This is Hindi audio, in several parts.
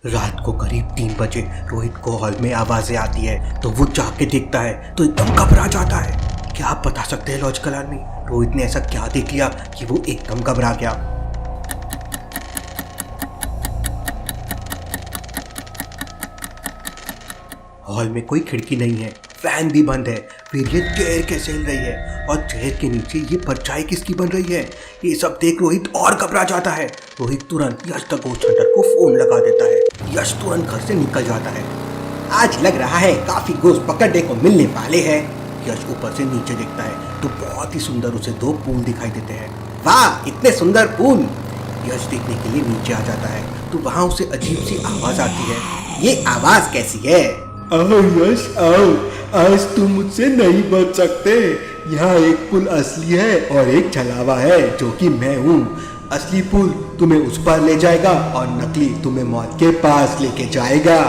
रात को करीब 3 बजे रोहित को हॉल में आवाजें आती है तो वो जाग के देखता है तो एकदम घबरा जाता है। क्या आप बता सकते हैं लॉजिकल आदमी, रोहित ने ऐसा क्या देख लिया कि वो एकदम घबरा गया? हॉल में कोई खिड़की नहीं है, फैन भी बंद है, फिर ये चेयर कैसे हिल रही है और चेयर के नीचे ये परछाई किसकी बन रही है? ये सब देख रोहित और घबरा जाता है। रोहित तुरंत यश द गोस्ट हंटर को फोन लगा देता है। यश तुरंत घर से निकल जाता है। आज लग रहा है काफी गोस्ट पकड़ने को मिलने वाले हैं। यश ऊपर से नीचे देखता है तो बहुत ही सुंदर उसे 2 पूल दिखाई देते हैं। वाह, इतने सुंदर पूल! यश देखने के लिए नीचे आ जाता है तो वहाँ उसे अजीब सी आवाज आती है। ये आवाज कैसी है? आओ यश आओ, आज तुम मुझसे नहीं बच सकते। यहाँ एक पुल असली है और एक छलावा है जो कि मैं हूँ। असली पुल तुम्हें उस पार ले जाएगा और नकली तुम्हें मौत के पास लेके जाएगा।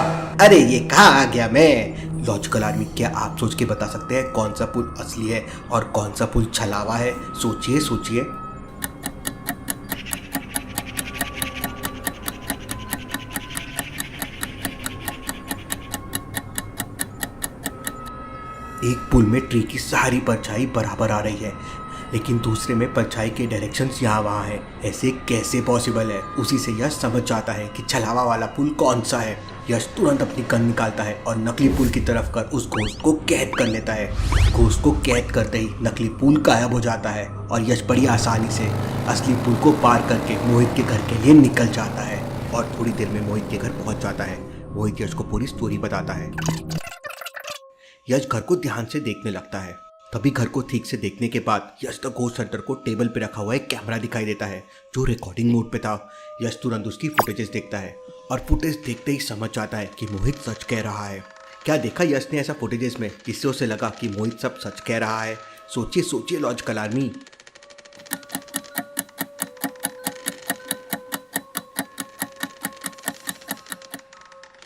अरे ये कहाँ आ गया मैं? लॉजिकल आदमी, क्या आप सोच के बता सकते हैं कौन सा पुल असली है और कौन सा पुल छलावा है? सोचिए सोचिए। एक पुल में ट्री की सारी परछाई बराबर आ रही है, लेकिन दूसरे में परछाई के डायरेक्शंस यहाँ वहाँ है। ऐसे कैसे पॉसिबल है? उसी से यश समझ जाता है कि छलावा वाला पुल कौन सा है। यश तुरंत अपनी गन निकालता है और नकली पुल की तरफ कर उस घोस्ट को कैद कर लेता है। घोस्ट को कैद करते ही नकली पुल गायब हो जाता है और यश बड़ी आसानी से असली पुल को पार करके मोहित के घर के लिए निकल जाता है और थोड़ी देर में मोहित के घर पहुंच जाता है। मोहित यश को पूरी स्टोरी बताता है। यश घर को ध्यान से देखने लगता है। तभी घर को ठीक से देखने के बाद यश द गोस्ट हंटर को टेबल पे रखा हुआ एक कैमरा दिखाई देता है जो रिकॉर्डिंग मोड पे था। यश तुरंत उसकी फुटेजेस देखता है और फुटेज देखते ही समझ जाता है कि मोहित सच कह रहा है। क्या देखा यश ने ऐसा फुटेजेस में जिससे उसे लगा कि मोहित सब सच कह रहा है? सोचिए सोचिए लॉजिकल आदमी।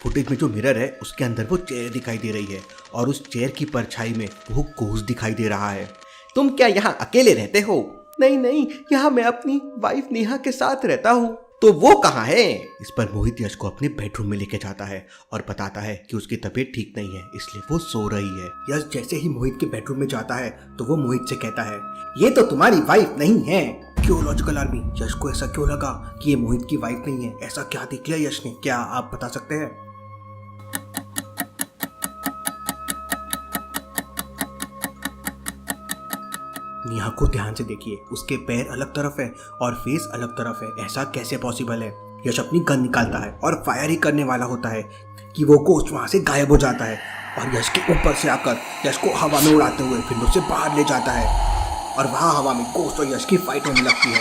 फुटेज में जो मिरर है उसके अंदर वो चेयर दिखाई दे रही है और उस चेयर की परछाई में वो घोस्ट दिखाई दे रहा है। तुम क्या यहाँ अकेले रहते हो? नहीं नहीं, यहाँ मैं अपनी वाइफ नेहा के साथ रहता हूँ। तो वो कहाँ है? इस पर मोहित यश को अपने बेडरूम में लेके जाता है और बताता है कि उसकी तबीयत ठीक नहीं है इसलिए वो सो रही है। यश जैसे ही मोहित के बेडरूम में जाता है तो वो मोहित से कहता है, ये तो तुम्हारी वाइफ नहीं है। क्यों लॉजिकल आर्मी, यश को ऐसा क्यों लगा कि ये मोहित की वाइफ नहीं है? ऐसा क्या देख लिया यश ने? क्या आप बता सकते हैं? नेहा को ध्यान से देखिए, उसके पैर अलग तरफ है और फेस अलग तरफ है। ऐसा कैसे पॉसिबल है? यश अपनी गन निकालता है और फायर ही करने वाला होता है कि वो गोस्ट वहां से गायब हो जाता है और यश के ऊपर से आकर यश को हवा में उड़ाते हुए फिर उसे बाहर ले जाता है और वहां हवा में गोस्ट और यश की फाइट होने लगती है।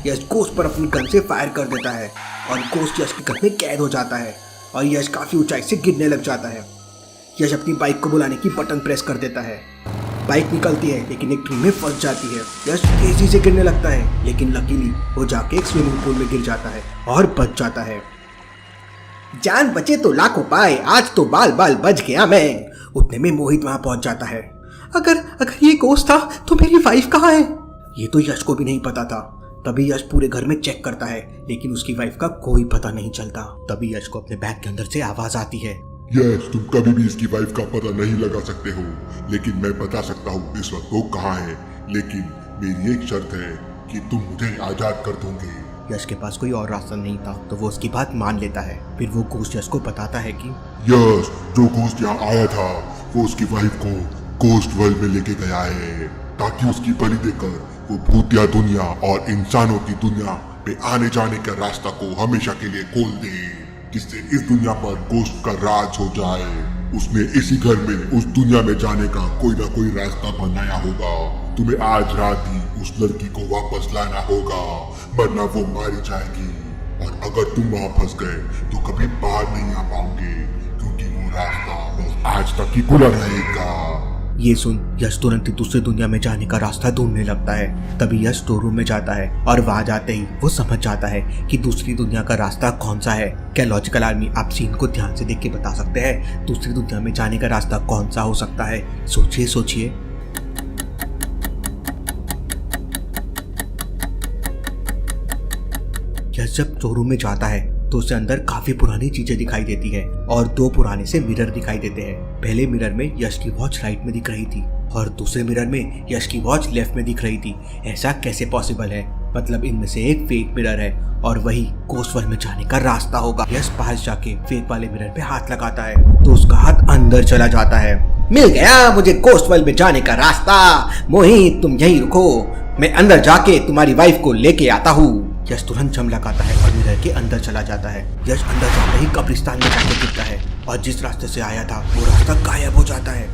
यश गोस्ट पर अपनी गन से फायर कर देता है और गोस्ट यश की गन में कैद हो जाता है और यश काफी ऊंचाई से गिरने लग जाता है। यश अपनी बाइक को बुलाने की बटन प्रेस कर देता है। बाइक निकलती है लेकिन एक ट्री में फंस जाती है। यश तेजी से गिरने लगता है लेकिन लकीली वो जाके एक स्विमिंग पूल में गिर जाता है और बच जाता है। जान बचे तो लाखों पाए, आज तो बाल बाल बच गया मैं। उतने में मोहित वहां पहुंच जाता है। अगर ये गोस्ट था तो मेरी वाइफ कहाँ है? ये तो यश को भी नहीं पता था। तभी यश पूरे घर में चेक करता है लेकिन उसकी वाइफ का कोई पता नहीं चलता। तभी यश को अपने बैग के अंदर से आवाज आती है, यस, तुम कभी भी इसकी वाइफ का पता नहीं लगा सकते हो, लेकिन मैं बता सकता हूँ इस वक्त वो कहाँ है। लेकिन मेरी एक शर्त है कि तुम मुझे आजाद कर दोगे। यश के पास कोई और रास्ता नहीं था तो वो उसकी बात मान लेता है। फिर वो गोस्ट यश को बताता है कि यस, जो गोस्ट यहाँ आया था वो उसकी वाइफ को गोस्ट वर्ल्ड में लेके गया है ताकि उसकी बलि देकर वो भूतिया दुनिया और इंसानों की दुनिया पे आने जाने का रास्ता को हमेशा के लिए खोल दे, जिससे इस दुनिया पर गोस्ट का राज हो जाए। उसने इसी घर में उस दुनिया में जाने का कोई ना कोई रास्ता बनाया होगा। तुम्हें आज रात ही उस लड़की को वापस लाना होगा, वरना वो मारी जाएगी। और अगर तुम वहां फंस गए तो कभी बाहर नहीं आ पाओगे, क्योंकि वो रास्ता बस आज तक ही खुला रहेगा। ये सुन यश तुरंत ही दूसरी दुनिया में जाने का रास्ता ढूंढने लगता है। तभी यश स्टोर रूम में जाता है और वहां जाते ही वो समझ जाता है कि दूसरी दुनिया का रास्ता कौन सा है। क्या लॉजिकल आर्मी, आप सीन को ध्यान से देख के बता सकते हैं दूसरी दुनिया में जाने का रास्ता कौन सा हो सकता है? सोचिए सोचिए। यश जब स्टोर रूम में जाता है तो उसे अंदर काफी पुरानी चीजें दिखाई देती है और 2 पुराने से मिरर दिखाई देते हैं। पहले मिरर में यश की वॉच राइट में दिख रही थी और दूसरे मिरर में यश की वॉच लेफ्ट में दिख रही थी। ऐसा कैसे पॉसिबल है? मतलब इनमें से एक फेक मिरर है और वही घोस्ट वर्ल्ड में जाने का रास्ता होगा। यश पास जाके फेक वाले मिरर पे हाथ लगाता है तो उसका हाथ अंदर चला जाता है। मिल गया मुझे घोस्ट वर्ल्ड में जाने का रास्ता। मोहित तुम यहीं रुको, मैं अंदर जाके तुम्हारी वाइफ को लेके आता हूँ। यश तुरंत जम लगाता है और मिरर के अंदर चला जाता है। यश अंदर जाते ही कब्रिस्तान में जाके गिरता है और जिस रास्ते से आया था वो रास्ता गायब हो जाता है।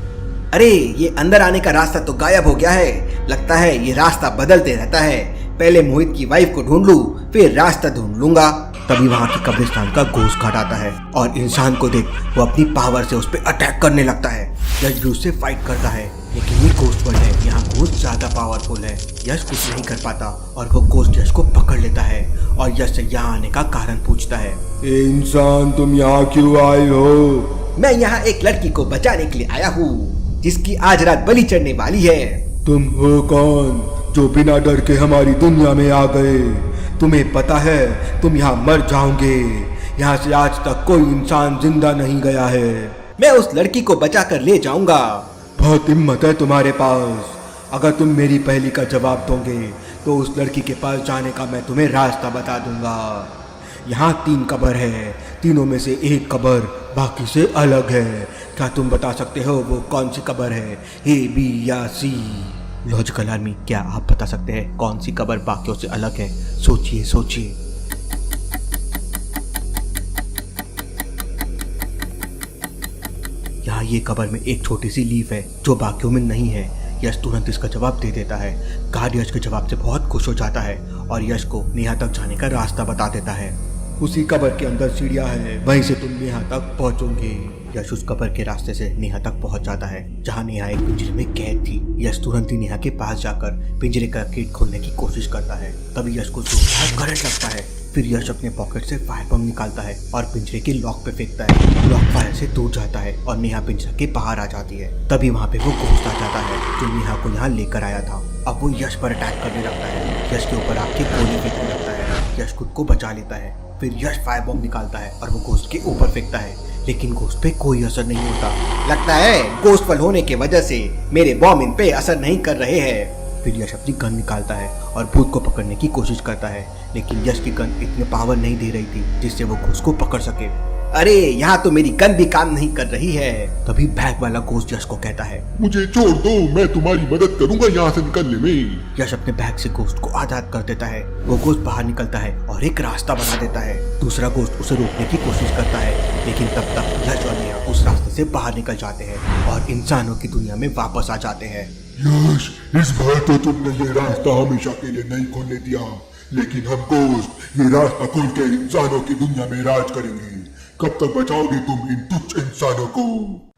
अरे ये अंदर आने का रास्ता तो गायब हो गया है। लगता है ये रास्ता बदलते रहता है। पहले मोहित की वाइफ को ढूंढ लूं, फिर रास्ता ढूंढ लूंगा। तभी वहाँ की कब्रिस्तान का घोस्ट घाट आता है और इंसान को देख वो अपनी पावर से उस पर अटैक करने लगता है। यश भी उससे फाइट करता है लेकिन ये घोस्ट वर्ल्ड है, यहाँ घोस्ट ज्यादा पावरफुल है। यश कुछ नहीं कर पाता और वो घोस्ट यश को पकड़ लेता है और यश से यहाँ आने का कारण पूछता है। ए इंसान, तुम यहाँ क्यों आए हो? मैं यहाँ एक लड़की को बचाने के लिए आया हूँ जिसकी आज रात बलि चढ़ने वाली है। तुम हो कौन जो बिना डर के हमारी दुनिया में आ गए? तुम्हें पता है तुम यहाँ मर जाओगे। यहाँ से आज तक कोई इंसान जिंदा नहीं गया है। मैं उस लड़की को बचा कर ले जाऊंगा। बहुत हिम्मत है तुम्हारे पास। अगर तुम मेरी पहेली का जवाब दोगे तो उस लड़की के पास जाने का मैं तुम्हें रास्ता बता दूंगा। यहाँ 3 कब्र है, तीनों में से एक कब्र बाकी से अलग है। क्या तुम बता सकते हो वो कौन सी कब्र है, A, B या C? लॉजिकल आर्मी, क्या आप बता सकते हैं कौन सी कब्र बाकियों से अलग है? सोचिए सोचिए। यहाँ ये कब्र में एक छोटी सी लीफ है जो बाकियों में नहीं है। यश तुरंत इसका जवाब दे देता है। गार्ड यश के जवाब से बहुत खुश हो जाता है और यश को नेहा तक जाने का रास्ता बता देता है। उसी कब्र के अंदर सीढ़ियाँ हैं, वहीं से तुम यहाँ तक पहुँचोगे। यश उस कब्र के रास्ते से नेहा तक पहुंच जाता है जहां नेहा एक पिंजरे में कैद थी। यश तुरंत ही नेहा के पास जाकर पिंजरे का गेट खोलने की कोशिश करता है। तभी यश को जोरदार करंट लगता है। फिर यश अपने पॉकेट से फायर बम निकालता है और पिंजरे के लॉक पे फेंकता है। लॉक फायर से टूट जाता है और नेहा पिंजरे के बाहर आ जाती है। तभी वहाँ पे वो घोस्ट आ जाता है जो नेहा को यहाँ लेकर आया था। अब वो यश पर अटैक करने लगता है। यश के ऊपर आके गोली फेंकने लगता है। यश खुद को बचा लेता है। फिर यश फायर बम निकालता है और वो घोस्ट के ऊपर फेंकता है लेकिन घोस्ट पे कोई असर नहीं होता। लगता है घोस्ट फल होने की वजह से मेरे बॉम्ब इन पे असर नहीं कर रहे हैं। फिर यश अपनी गन निकालता है और भूत को पकड़ने की कोशिश करता है लेकिन यश की गन इतनी पावर नहीं दे रही थी जिससे वो घोस्ट को पकड़ सके। अरे यहाँ तो मेरी गन भी काम नहीं कर रही है। तभी बैग वाला घोस्ट यश को कहता है, मुझे छोड़ दो, मैं तुम्हारी मदद करूंगा यहाँ से निकलने में। यश अपने बैग से घोस्ट को आजाद कर देता है। वो घोस्ट बाहर निकलता है और एक रास्ता बना देता है। दूसरा घोस्ट उसे रोकने की कोशिश करता है लेकिन तब तक यश और नेहा उस रास्ते से बाहर निकल जाते हैं और इंसानों की दुनिया में वापस आ जाते हैं। यश, इस बार तो तुमने ये रास्ता हमेशा के लिए नहीं खोलने दिया, लेकिन हम घोस्ट ये रास्ता खोल के इंसानों की दुनिया में राज करेंगे। कब तक बचाओगे तुम इन तुच्छ इंसानों को?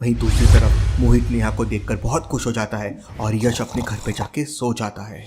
वहीं दूसरी तरफ मोहित नेहा को देखकर बहुत खुश हो जाता है और यश अपने घर पे जाके सो जाता है।